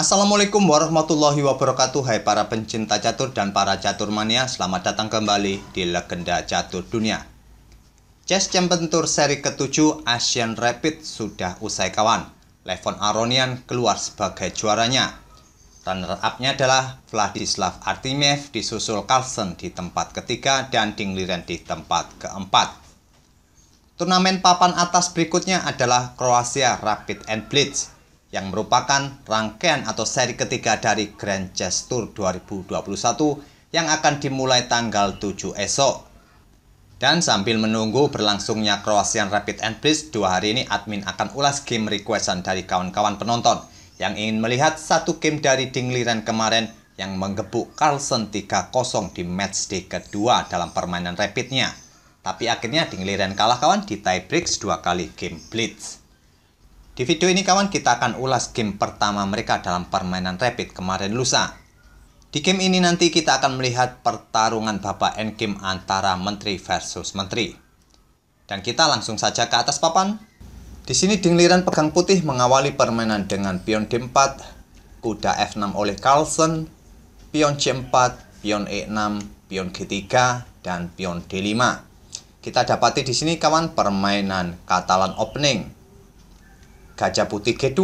Assalamualaikum warahmatullahi wabarakatuh. Hai para pencinta catur dan para catur mania, selamat datang kembali di Legenda Catur Dunia. Chess Champion Tour seri ke-7 Asian Rapid sudah usai kawan. Levon Aronian keluar sebagai juaranya. Runner up-nya adalah Vladislav Artemiev, disusul Carlsen di tempat ketiga dan Ding Liren di tempat keempat. Turnamen papan atas berikutnya adalah Croatia Rapid and Blitz, yang merupakan rangkaian atau seri ketiga dari Grand Chess Tour 2021 yang akan dimulai tanggal 7 esok. Dan sambil menunggu berlangsungnya Croatian Rapid and Blitz, 2 hari ini admin akan ulas game requestan dari kawan-kawan penonton yang ingin melihat satu game dari Ding Liren kemarin yang menggebuk Carlsen 3-0 di matchday kedua dalam permainan rapidnya. Tapi akhirnya Ding Liren kalah kawan di tiebreaks 2 kali game Blitz. Di video ini kawan kita akan ulas game pertama mereka dalam permainan rapid kemarin lusa. Di game ini nanti kita akan melihat pertarungan babak endgame antara menteri versus menteri. Dan kita langsung saja ke atas papan. Di sini Ding Liren pegang putih mengawali permainan dengan pion D4, kuda F6 oleh Carlsen, pion C4, pion E6, pion G3 dan pion D5. Kita dapati di sini kawan permainan Catalan opening. Gajah putih G2,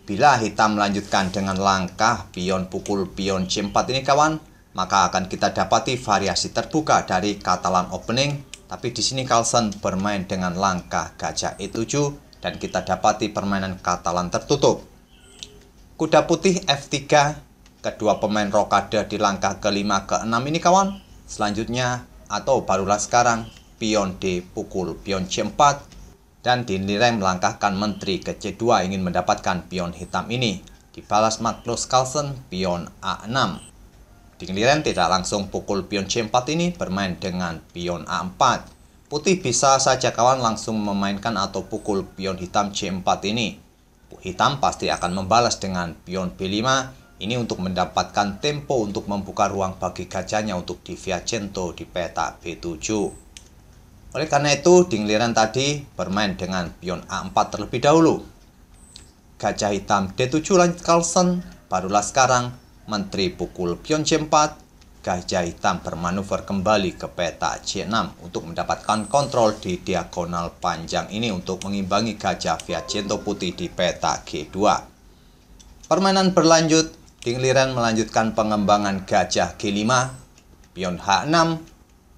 bila hitam melanjutkan dengan langkah pion pukul pion C4 ini kawan, maka akan kita dapati variasi terbuka dari Catalan opening. Tapi di sini Carlsen bermain dengan langkah gajah E7 dan kita dapati permainan Catalan tertutup. Kuda putih F3, kedua pemain rokade di langkah kelima ke-6 ini kawan. Selanjutnya atau barulah sekarang pion D pukul pion C4. Dan Ding Liren melangkahkan menteri ke C2 ingin mendapatkan pion hitam ini. Dibalas Magnus Carlsen pion A6. Ding Liren tidak langsung pukul pion C4 ini, bermain dengan pion A4. Putih bisa saja kawan langsung memainkan atau pukul pion hitam C4 ini. Hitam pasti akan membalas dengan pion B5. Ini untuk mendapatkan tempo untuk membuka ruang bagi gajahnya untuk di Viajento di peta B7. Oleh karena itu, Ding Liren tadi bermain dengan pion A4 terlebih dahulu. Gajah hitam D7 lanjut Carlsen, barulah sekarang menteri pukul pion C4. Gajah hitam bermanuver kembali ke peta C6 untuk mendapatkan kontrol di diagonal panjang ini untuk mengimbangi gajah Viajento putih di peta G2. Permainan berlanjut, Ding Liren melanjutkan pengembangan gajah G5, pion H6,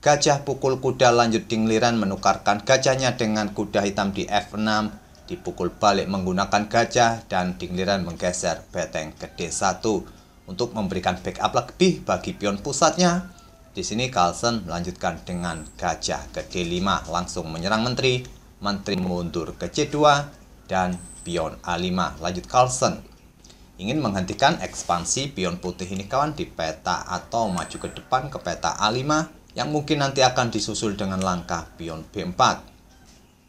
gajah pukul kuda lanjut Ding Liren menukarkan gajahnya dengan kuda hitam di F6, dipukul balik menggunakan gajah dan Ding Liren menggeser beteng ke D1 untuk memberikan backup lebih bagi pion pusatnya. Di sini Carlsen melanjutkan dengan gajah ke D5 langsung menyerang menteri, menteri mundur ke C2 dan pion A5 lanjut Carlsen. Ingin menghentikan ekspansi pion putih ini kawan di peta atau maju ke depan ke peta A5 yang mungkin nanti akan disusul dengan langkah pion B4.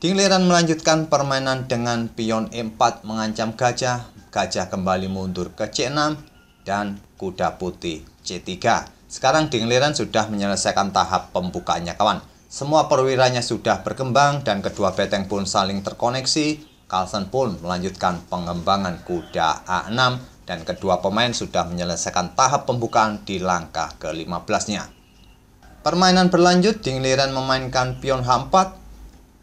Ding Liren melanjutkan permainan dengan pion E4 mengancam gajah, gajah kembali mundur ke C6 dan kuda putih C3. Sekarang Ding Liren sudah menyelesaikan tahap pembukaannya kawan. Semua perwiranya sudah berkembang dan kedua beteng pun saling terkoneksi. Carlsen pun melanjutkan pengembangan kuda A6 dan kedua pemain sudah menyelesaikan tahap pembukaan di langkah ke-15-nya. Permainan berlanjut, Ding Liren memainkan pion H4,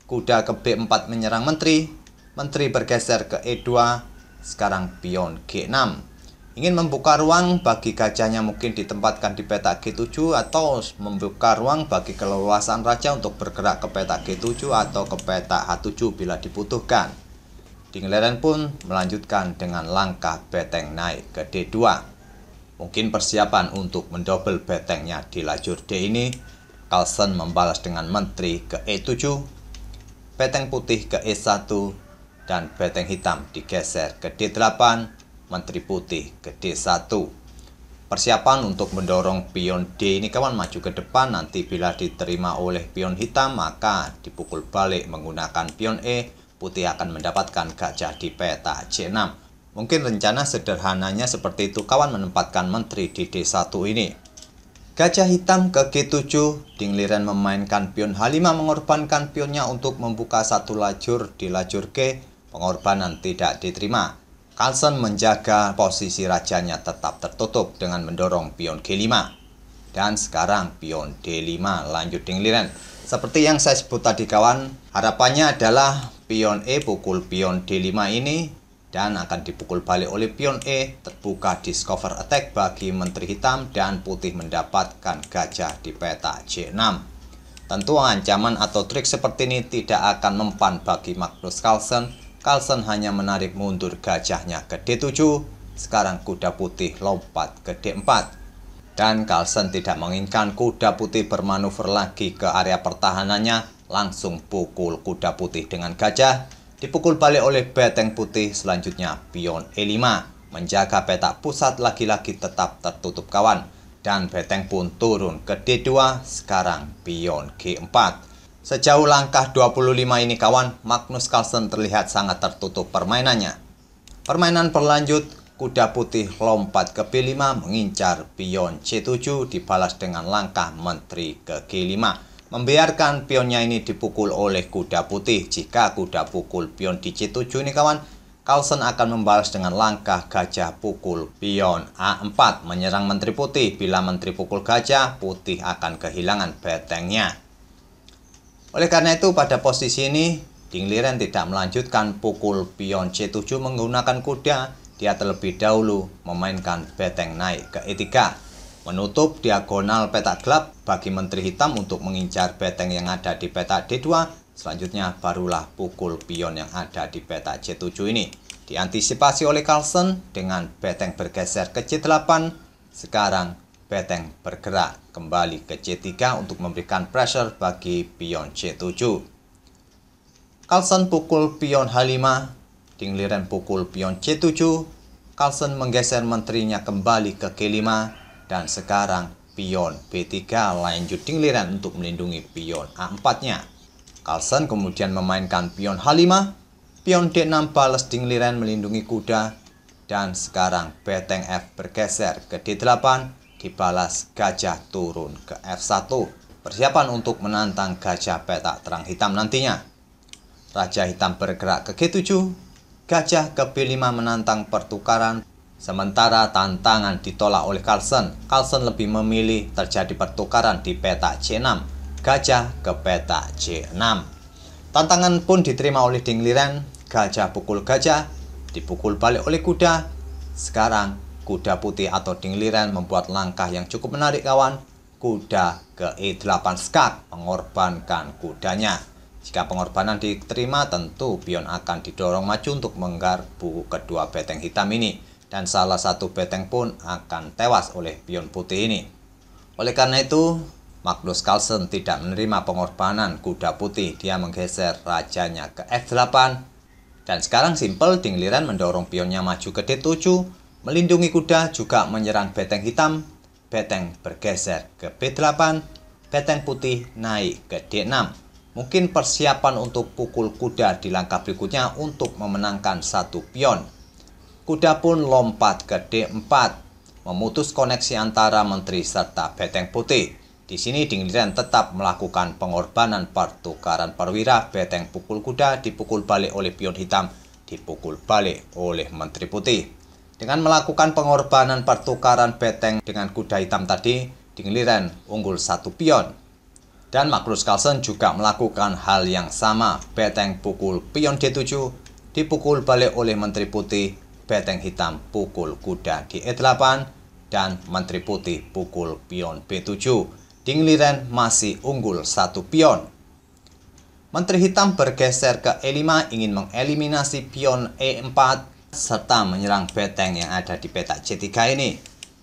kuda ke B4 menyerang menteri, menteri bergeser ke E2, sekarang pion G6. Ingin membuka ruang bagi gajahnya mungkin ditempatkan di peta G7 atau membuka ruang bagi keleluasan raja untuk bergerak ke peta G7 atau ke peta H7 bila dibutuhkan. Ding Liren pun melanjutkan dengan langkah beteng naik ke D2. Mungkin persiapan untuk mendobel betengnya di lajur D ini. Carlsen membalas dengan menteri ke E7, beteng putih ke E1, dan beteng hitam digeser ke D8, menteri putih ke D1. Persiapan untuk mendorong pion D ini kawan maju ke depan, nanti bila diterima oleh pion hitam maka dipukul balik menggunakan pion E, putih akan mendapatkan gajah di peta C6. Mungkin rencana sederhananya seperti itu kawan menempatkan menteri di D1 ini. Gajah hitam ke G7, Ding Liren memainkan pion H5 mengorbankan pionnya untuk membuka satu lajur di lajur G. Pengorbanan tidak diterima. Carlsen menjaga posisi rajanya tetap tertutup dengan mendorong pion G5. Dan sekarang pion D5 lanjut Dingliren. Seperti yang saya sebut tadi kawan, harapannya adalah pion E pukul pion D5 ini dan akan dipukul balik oleh pion E, terbuka discover attack bagi Menteri Hitam dan Putih mendapatkan gajah di peta J6. Tentu ancaman atau trik seperti ini tidak akan mempan bagi Magnus Carlsen. Carlsen hanya menarik mundur gajahnya ke D7, sekarang kuda putih lompat ke D4. Dan Carlsen tidak menginginkan kuda putih bermanuver lagi ke area pertahanannya, langsung pukul kuda putih dengan gajah, dipukul balik oleh beteng putih, selanjutnya pion E5, menjaga peta pusat lagi-lagi tetap tertutup kawan. Dan beteng pun turun ke D2, sekarang pion G4. Sejauh langkah 25 ini kawan, Magnus Carlsen terlihat sangat tertutup permainannya. Permainan berlanjut, kuda putih lompat ke B5 mengincar pion C7 dibalas dengan langkah menteri ke G5. Membiarkan pionnya ini dipukul oleh kuda putih. Jika kuda pukul pion di C7 ini kawan, Carlsen akan membalas dengan langkah gajah pukul pion A4 menyerang menteri putih. Bila menteri pukul gajah, putih akan kehilangan betengnya. Oleh karena itu pada posisi ini Dingliren tidak melanjutkan pukul pion C7 menggunakan kuda. Dia terlebih dahulu memainkan beteng naik ke E3, menutup diagonal peta gelap bagi Menteri Hitam untuk mengincar beteng yang ada di peta D2. Selanjutnya barulah pukul pion yang ada di peta C7 ini. Diantisipasi oleh Carlsen dengan beteng bergeser ke C8. Sekarang beteng bergerak kembali ke C3 untuk memberikan pressure bagi pion C7. Carlsen pukul pion H5, Dingliren pukul pion C7, Carlsen menggeser menterinya kembali ke G5, dan sekarang pion B3 lanjut Dingliren untuk melindungi pion A4-nya. Carlsen kemudian memainkan pion H5, pion D6 balas Dingliren melindungi kuda, dan sekarang beteng F bergeser ke D8, dibalas gajah turun ke F1, persiapan untuk menantang gajah peta terang hitam nantinya. Raja hitam bergerak ke G7, gajah ke B5 menantang pertukaran, sementara tantangan ditolak oleh Carlsen. Carlsen lebih memilih terjadi pertukaran di peta C6, gajah ke peta C6. Tantangan pun diterima oleh Dingliren, gajah pukul gajah, dipukul balik oleh kuda. Sekarang kuda putih atau Dingliren membuat langkah yang cukup menarik kawan. Kuda ke E8 skak, mengorbankan kudanya. Jika pengorbanan diterima, tentu pion akan didorong maju untuk menggarpu kedua beteng hitam ini. Dan salah satu beteng pun akan tewas oleh pion putih ini. Oleh karena itu, Magnus Carlsen tidak menerima pengorbanan kuda putih. Dia menggeser rajanya ke F8. Dan sekarang simpel, Dingliren mendorong pionnya maju ke D7. Melindungi kuda, juga menyerang beteng hitam. Beteng bergeser ke B8. Beteng putih naik ke D6. Mungkin persiapan untuk pukul kuda di langkah berikutnya untuk memenangkan satu pion. Kuda pun lompat ke D4, memutus koneksi antara menteri serta beteng putih. Di sini Dingliren tetap melakukan pengorbanan pertukaran perwira. Beteng pukul kuda dipukul balik oleh pion hitam, dipukul balik oleh menteri putih. Dengan melakukan pengorbanan pertukaran beteng dengan kuda hitam tadi, Dingliren unggul satu pion. Dan Magnus Carlsen juga melakukan hal yang sama. Beteng pukul pion D7, dipukul balik oleh menteri putih. Beteng hitam pukul kuda di E8, dan menteri putih pukul pion B7. Dingliren masih unggul satu pion. Menteri hitam bergeser ke E5 ingin mengeliminasi pion E4 serta menyerang beteng yang ada di peta C3 ini.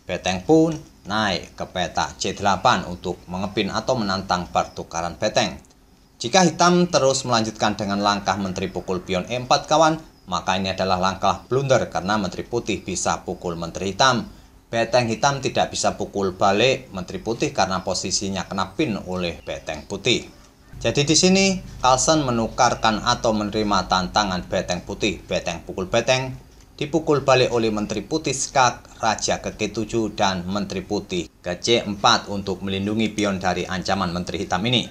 Beteng pun naik ke peta C8 untuk mengepin atau menantang pertukaran beteng. Jika hitam terus melanjutkan dengan langkah menteri pukul pion E4 kawan, maka ini adalah langkah blunder karena menteri putih bisa pukul menteri hitam. Beteng hitam tidak bisa pukul balik menteri putih karena posisinya kena pin oleh beteng putih. Jadi di sini Carlsen menukarkan atau menerima tantangan beteng putih. Beteng pukul beteng dipukul balik oleh menteri putih skak, raja ke G7 dan menteri putih ke C4 untuk melindungi pion dari ancaman menteri hitam ini.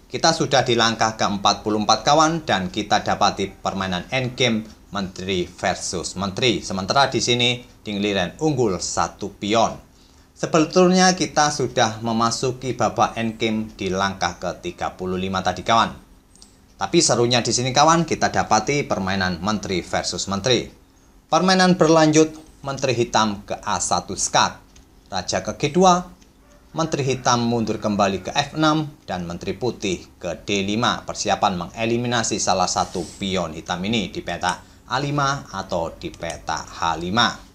Kita sudah di langkah ke-44 kawan, dan kita dapati permainan endgame menteri versus menteri. Sementara di sini Ding Liren unggul 1 pion. Sebetulnya kita sudah memasuki babak endgame di langkah ke-35 tadi kawan. Tapi serunya di sini kawan, kita dapati permainan menteri versus menteri. Permainan berlanjut, menteri hitam ke A1 skak, raja ke G2, menteri hitam mundur kembali ke F6, dan menteri putih ke D5. Persiapan mengeliminasi salah satu pion hitam ini di peta A5 atau di peta H5.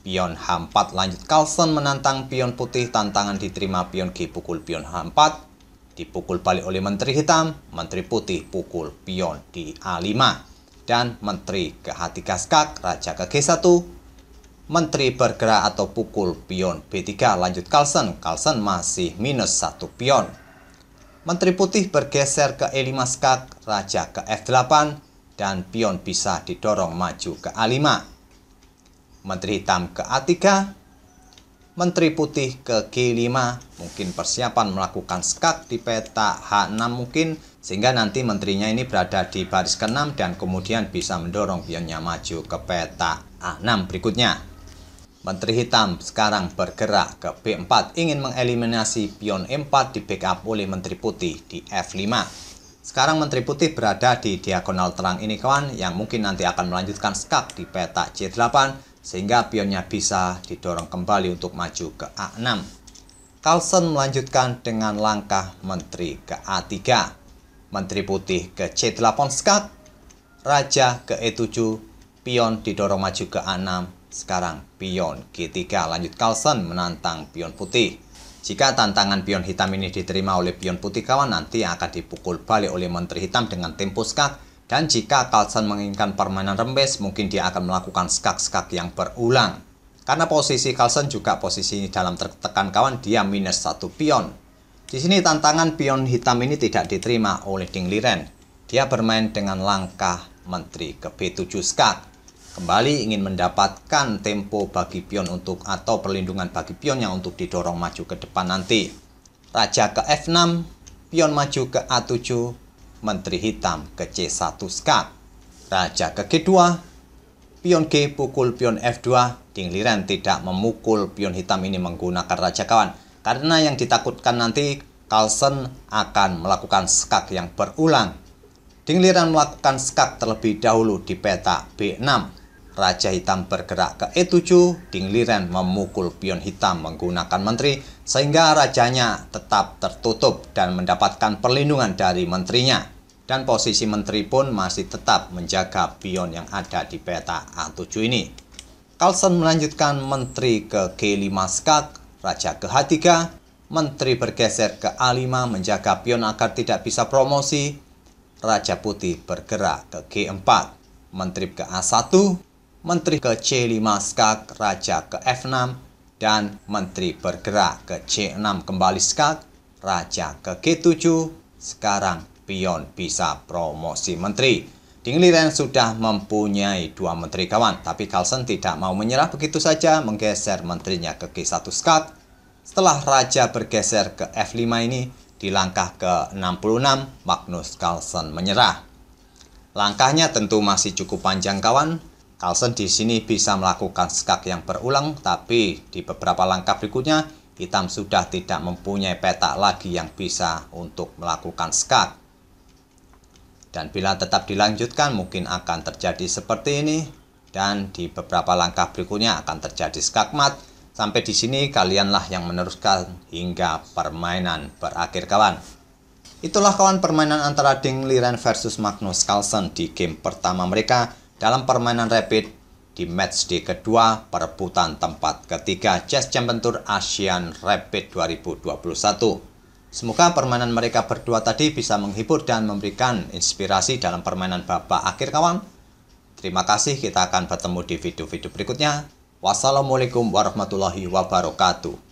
Pion H4 lanjut Carlsen menantang pion putih, tantangan diterima pion G pukul pion H4, dipukul balik oleh menteri hitam, menteri putih pukul pion di A5, dan menteri ke H3 skak, raja ke G1, menteri bergerak atau pukul pion B3 lanjut Carlsen masih minus 1 pion. Menteri putih bergeser ke E5 skak, raja ke F8, dan pion bisa didorong maju ke A5. Menteri hitam ke A3, menteri putih ke G5, mungkin persiapan melakukan skak di peta H6 mungkin, sehingga nanti menterinya ini berada di baris ke-6 dan kemudian bisa mendorong pionnya maju ke peta A6 berikutnya. Menteri hitam sekarang bergerak ke B4, ingin mengeliminasi pion E4 di backup oleh menteri putih di F5. Sekarang menteri putih berada di diagonal terang ini kawan, yang mungkin nanti akan melanjutkan skak di peta C8, sehingga pionnya bisa didorong kembali untuk maju ke A6. Carlsen melanjutkan dengan langkah menteri ke A3, menteri putih ke C8 skak, raja ke E7, pion didorong maju ke A6. Sekarang pion G3 lanjut Carlsen menantang pion putih. Jika tantangan pion hitam ini diterima oleh pion putih kawan, nanti akan dipukul balik oleh menteri hitam dengan tempo skak. Dan jika Carlsen menginginkan permainan rembes, mungkin dia akan melakukan skak-skak yang berulang. Karena posisi Carlsen juga posisi dalam tertekan kawan, dia minus 1 pion. Di sini tantangan pion hitam ini tidak diterima oleh Ding Liren. Dia bermain dengan langkah menteri ke B7 skak. Kembali ingin mendapatkan tempo bagi pion untuk atau perlindungan bagi pionnya untuk didorong maju ke depan nanti. Raja ke F6, pion maju ke A7, menteri hitam ke C1 skak, raja ke G2, pion G pukul pion F2. Ding Liren tidak memukul pion hitam ini menggunakan raja kawan, karena yang ditakutkan nanti Carlsen akan melakukan skak yang berulang. Ding Liren melakukan skak terlebih dahulu di peta B6. Raja hitam bergerak ke E7, Ding Liren memukul pion hitam menggunakan menteri, sehingga rajanya tetap tertutup dan mendapatkan perlindungan dari menterinya. Dan posisi menteri pun masih tetap menjaga pion yang ada di peta A7 ini. Carlsen melanjutkan menteri ke G5 skak, raja ke H3, menteri bergeser ke A5 menjaga pion agar tidak bisa promosi. Raja putih bergerak ke G4, menteri ke A1, menteri ke C5 skak, raja ke F6, dan menteri bergerak ke C6 kembali skak, raja ke G7. Sekarang pion bisa promosi menteri. Ding Liren sudah mempunyai 2 menteri kawan, tapi Carlsen tidak mau menyerah begitu saja, menggeser menterinya ke G1 skak. Setelah raja bergeser ke F5 ini, di langkah ke-66, Magnus Carlsen menyerah. Langkahnya tentu masih cukup panjang kawan. Carlsen di sini bisa melakukan skak yang berulang, tapi di beberapa langkah berikutnya hitam sudah tidak mempunyai peta lagi yang bisa untuk melakukan skak. Dan bila tetap dilanjutkan mungkin akan terjadi seperti ini, dan di beberapa langkah berikutnya akan terjadi skak mat. Sampai di sini kalianlah yang meneruskan hingga permainan berakhir kawan. Itulah kawan permainan antara Ding Liren versus Magnus Carlsen di game pertama mereka dalam permainan rapid di matchday kedua perebutan tempat ketiga Chess Champion Tour Asian Rapid 2021. Semoga permainan mereka berdua tadi bisa menghibur dan memberikan inspirasi dalam permainan babak akhir kawan. Terima kasih, kita akan bertemu di video-video berikutnya. Wassalamualaikum warahmatullahi wabarakatuh.